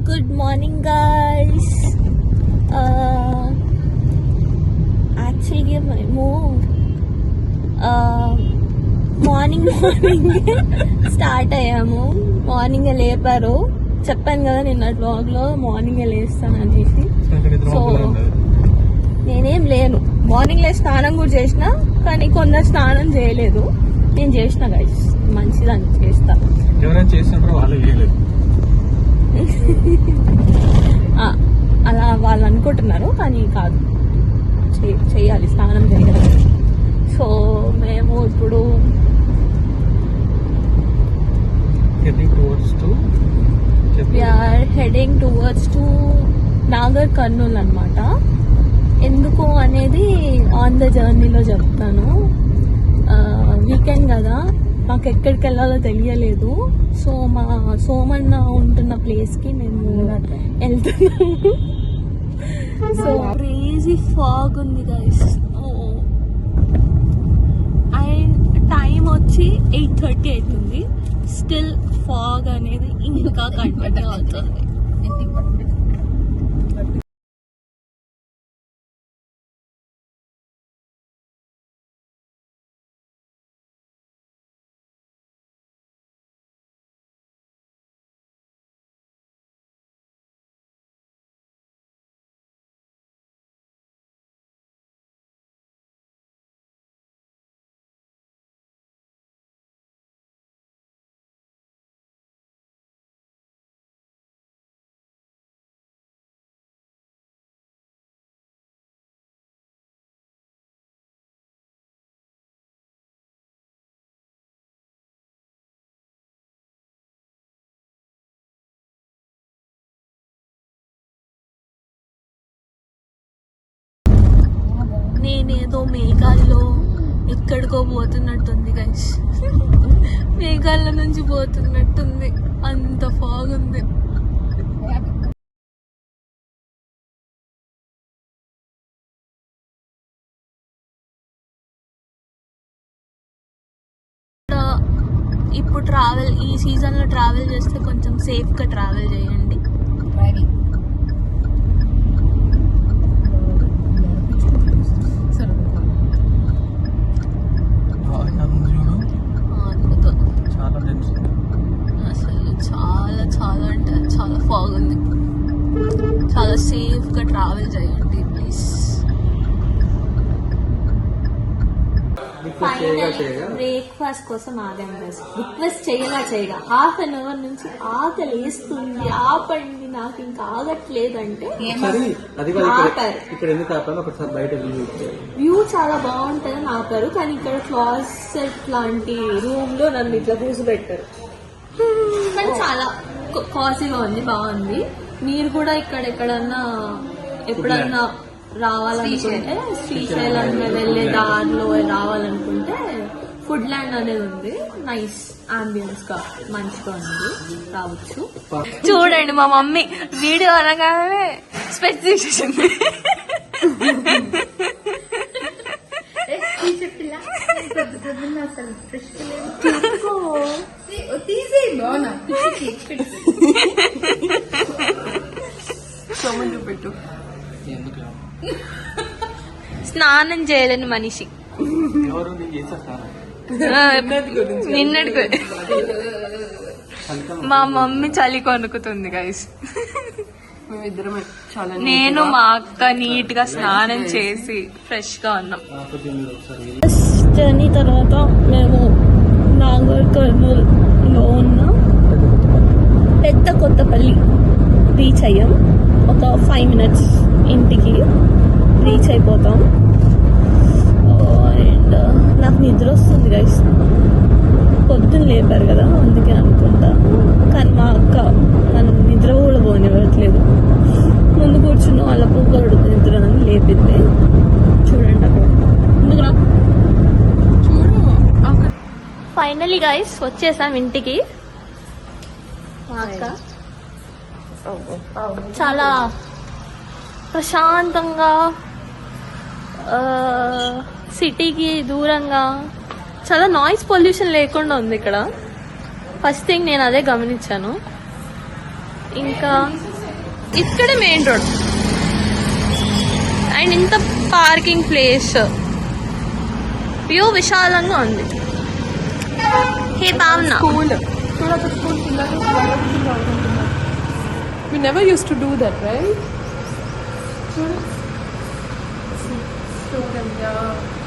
Good morning guys. యాక్చువల్గా మేము morning start అయ్యాము. మార్నింగ్ లేపారు, చెప్పాను కదా నిన్న బ్లాగ్లో మార్నింగ్ లేస్తానని. సో నేనేం లేను, మార్నింగ్ లే స్నానం కూడా చేసిన, కానీ కొందరు స్నానం చేయలేదు. నేను చేసిన గైస్, మంచిదని చేస్తా. అలా వాళ్ళు అనుకుంటున్నారు, కానీ కాదు, చెయ్యాలి, స్నానం చేయాలి. సో మేము ఇప్పుడు heading towards to Nagar Kurnool అన్నమాట. ఎందుకు అనేది ఆన్ ద జర్నీలో చెప్తాను. వీకెండ్ కదా, మాకు ఎక్కడికి వెళ్ళాలో తెలియలేదు. సో మా సోమన్న ఉంటున్న ప్లేస్కి మేము వెళ్తున్నాము. సో క్రేజీ ఫాగ్ ఉంది గైస్. అండ్ టైం వచ్చి 8:30 అవుతుంది. స్టిల్ ఫాగ్ అనేది ఇంకా కంటిన్యూ అవుతుంది. నేనేదో మేఘాల్లో ఎక్కడికో పోతున్నట్టుంది గైస్. మేఘాల నుంచి పోతున్నట్టుంది, అంత ఫాగ్ ఉంది. ఇప్పుడు ఈ సీజన్ లో ట్రావెల్ చేస్తే కొంచెం సేఫ్ గా ట్రావెల్ చేయండి. అసలు చాలా చాలా అంటే చాలా ఫాగ్ ఉంది. చాలా సేఫ్ గా ట్రావెల్ చేయండి ప్లీజ్. బ్రేక్ఫాస్ట్ కోసం ఆగాను. రిక్వెస్ట్ చేయగా 1/2 అవర్ నుంచి ఆకలి వేస్తుంది, ఆపండి, నాకు ఇంకా ఆగట్లేదంటే వ్యూ చాలా బాగుంటుందని ఆపారు. కానీ ఇక్కడ క్లాసెట్ లాంటి రూమ్ లో నన్ను ఇట్లా కూర్చోబెట్టారు. కానీ చాలా కాస్ట్లీగా ఉంది, బాగుంది. మీరు కూడా ఇక్కడ ఎప్పుడన్నా రావాలనుకుంటే, శ్రీశైలం వెళ్ళే దారిలో రావాలనుకుంటే ఫుడ్ ల్యాండ్ అనేది ఉంది. నైస్ అంబియన్స్ గా మంచిగా ఉంది, రావచ్చు. చూడండి మా మమ్మీ వీడియో అనగానే స్పెక్స్ తీసేసింది. చూపెట్టు. స్నానం చేయలేని మనిషి నిన్నటికి మా మమ్మీ చలి కొనుక్కుతుంది గైస్. నేను మా అక్క నీట్ గా స్నానం చేసి ఫ్రెష్ గా ఉన్నాం. జర్నీ తర్వాత మేము నాగర్ కర్నూల్ లో ఉన్న పెద్ద కొత్తపల్లి రీచ్ అయ్యాం. ఒక 5 minutes ఇంటికి రీచ్ అయిపోతాం. అండ్ నాకు నిద్ర వస్తుంది గైస్, పొద్దున్న లేపారు కదా అందుకే అనుకుంటా. కానీ మా అక్క నన్ను నిద్ర కూడా పోనివ్వట్లేదు. ముందు కూర్చున్న వాళ్ళ పూకడు నిద్ర అని లేపింది. చూడండి అక్కడ ముందుగా చూడు. ఫైనలీ గైస్ వచ్చేసాం ఇంటికి. మా అక్క చాలా ప్రశాంతంగా, సిటీకి దూరంగా, చాలా నాయిస్ పొల్యూషన్ లేకుండా ఉంది ఇక్కడ. ఫస్ట్ థింగ్ నేను అదే గమనించాను. ఇంకా ఇక్కడ మెయిన్ రోడ్ అండ్ ఇంత పార్కింగ్ ప్లేస్ వ్యూ విశాలంగా ఉంది. హే పావన, We never used to do that, right?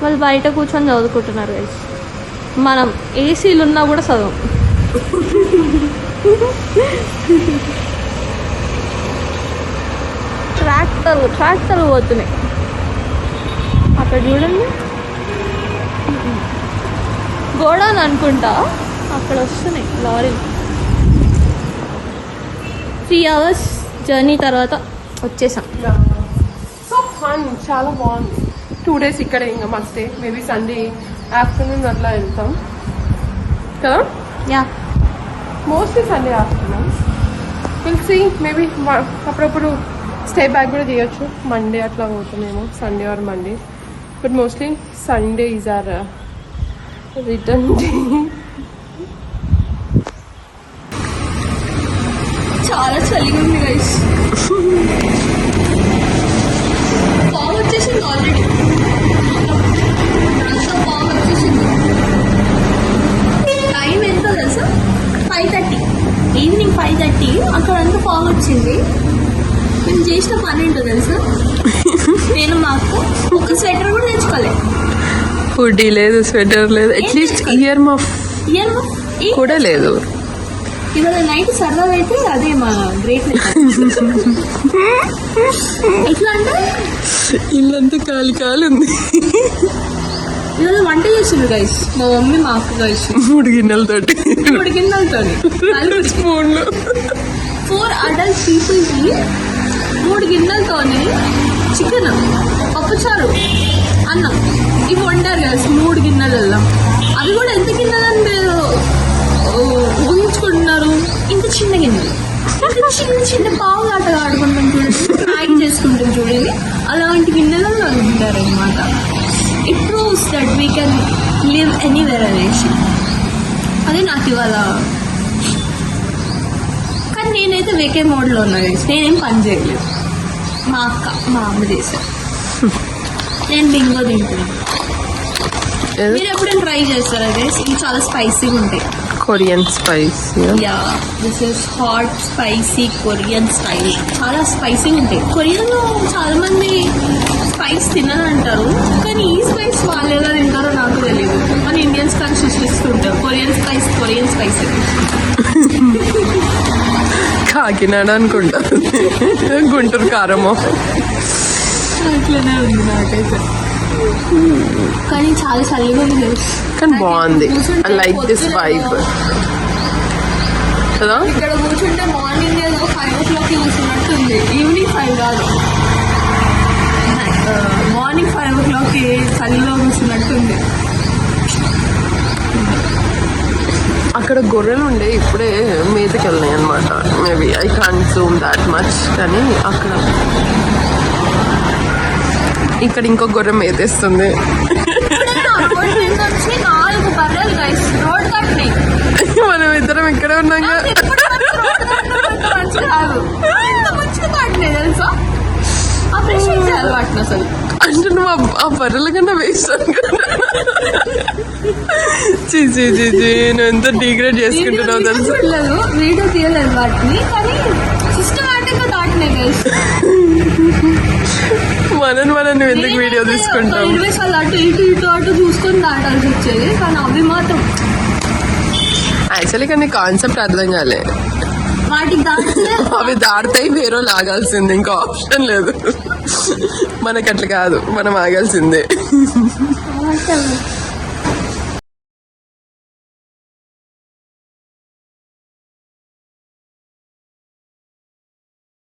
వాళ్ళు బయట కూర్చొని చదువుకుంటున్నారు గైస్. మనం ఏసీలు ఉన్నా కూడా చదవం. ట్రాక్టర్లు పోతున్నాయి అక్కడ చూడండి. గోడౌన్ అనుకుంటా, అక్కడ వస్తున్నాయి లారీలు. 3 hours జర్నీ తర్వాత వచ్చేసాం. సో ఫన్, చాలా బాగుంది. 2 days ఇక్కడ ఇంకా must day. Maybe Sunday afternoon అట్లా వెళ్తాం కదా. Yeah, mostly Sunday afternoon. Will see, maybe అప్పుడప్పుడు స్టే బ్యాక్ కూడా చేయొచ్చు. మండే అట్లా పోతామేమో, Sunday or Monday. But mostly Sunday is our return day. చాలా చలిగా ఉంది గైస్. ఫామ్ వచ్చేసింది ఆల్రెడీ. ఫామ్ వచ్చేసింది. టైం ఎంత తెలుసా? 5:30, ఈవినింగ్ 5:30. అక్కడ అంతా ఫామ్ వచ్చింది. మేము చేసిన పని ఏంటో తెలుసా? నేను మా అక్క ఒక స్వెటర్ కూడా తెచ్చుకోలేదు. హుడీ లేదు, స్వెటర్ లేదు, అట్లీస్ట్ ఇయర్ మఫ్ కూడా లేదు. ఇవాళ నైట్ సరదాగా అయితే అదే మా గ్రేట్. ఎట్లా అంటే ఇల్లంతా కాలి కాలి ఉంది. ఇవాళ వంట చేసిండ్రు గైస్ మా మమ్మీ మా అక్క గైస్. 3 గిన్నెలతోటి 3 గిన్నెలతోని స్పూన్లు. 4 adult పీపుల్కి 3 గిన్నెలతోని చికెన్, పప్పుచారు, అన్నం ఇవి వండారు కదా 3 గిన్నెలలో. అవి కూడా ఎంత గిన్నెలని మీరు ఊహించుకుంటున్నారు? ఇంత చిన్న గిన్నెలు, చిన్న చిన్న పావులాటగా ఆడుకుంటాం చూడండి, మ్యాగీ చేసుకుంటాం చూడండి, అలాంటి గిన్నెలలో తింటారు అనమాట. It proves that we can live anywhere అనేసి. అదే నాకు ఇవాళ. కానీ నేనైతే వేకే మోడ్లో ఉన్నా గైస్. నేనేం పని చేయలేదు. మా అక్క మా అమ్మ చేశారు. నేను బింగో తింటున్నాను. మీరు ఎప్పుడైనా ట్రై చేస్తారా గైస్? ఇవి చాలా స్పైసీగా ఉంటాయి. Korean spice. Yeah, this is hot spicy Korean style. చాలా స్పైసీగా ఉంటాయి. కొరియన్లో చాలా మంది స్పైస్ తినదంటారు, కానీ ఈ స్పైస్ వాళ్ళు ఎలా తింటారో నాకు తెలియదు. మన ఇండియన్స్ కానీ సృష్టిస్తుంటారు కొరియన్ స్పైస్. కాకినాడ అనుకుంటా, గుంటూరు కారమో అట్లనే ఉంది నాకైతే. కానీ చాలా చలిగా ఉంది. కానీ బాగుంది. ఐ లైక్ దిస్ వైబ్ కదా. ఇక్కడ కూర్చుంటే మార్నింగ్ ఏదో 5 o'clock కూర్చున్నట్టుంది. ఈవినింగ్ 5 కాదు, మార్నింగ్ 5 o'clock చలిలో కూర్చున్నట్టుంది. అక్కడ గొర్రెలు ఉండే, ఇప్పుడే మీదకి వెళ్ళినాయి అనమాట. Maybe I can't Zoom that much. కానీ అక్కడ ఇక్కడ ఇంకో గొర్రె మేతేస్తుంది. 4 బర్రెలు గైస్ రోడ్ కట్టినాయి. మనం ఇద్దరం ఇక్కడే ఉన్నాం కదా. తెలుసా అప్రిషియేట్ చేయాలి వాటిని అసలు. అంటే నువ్వు ఆ బర్రెల కన్నా వేస్ట్ నువ్వు ఎంత డిగ్రేడ్ చేసుకుంటున్నావు తెలుసు. వీడియో తీయలేదు వాటిని, కానీ సిస్టమాటిక్ గా దాటినాయి గైస్. మనం ఎందుకు వీడియో తీసుకుంటాం? 20 సార్లు అటు ఇటు చూసుకొని దాటాల్సి వచ్చేది, కానీ అవి మాత్రం యాక్చువల్లీ కానీ కాన్సెప్ట్ అర్థం కాలే. వాటికి దాటితే అవి దాడతాయి, వేరే లాగాల్సింది, ఇంకా ఆప్షన్ లేదు. మనకి అట్లా కాదు, మనం ఆగాల్సిందే.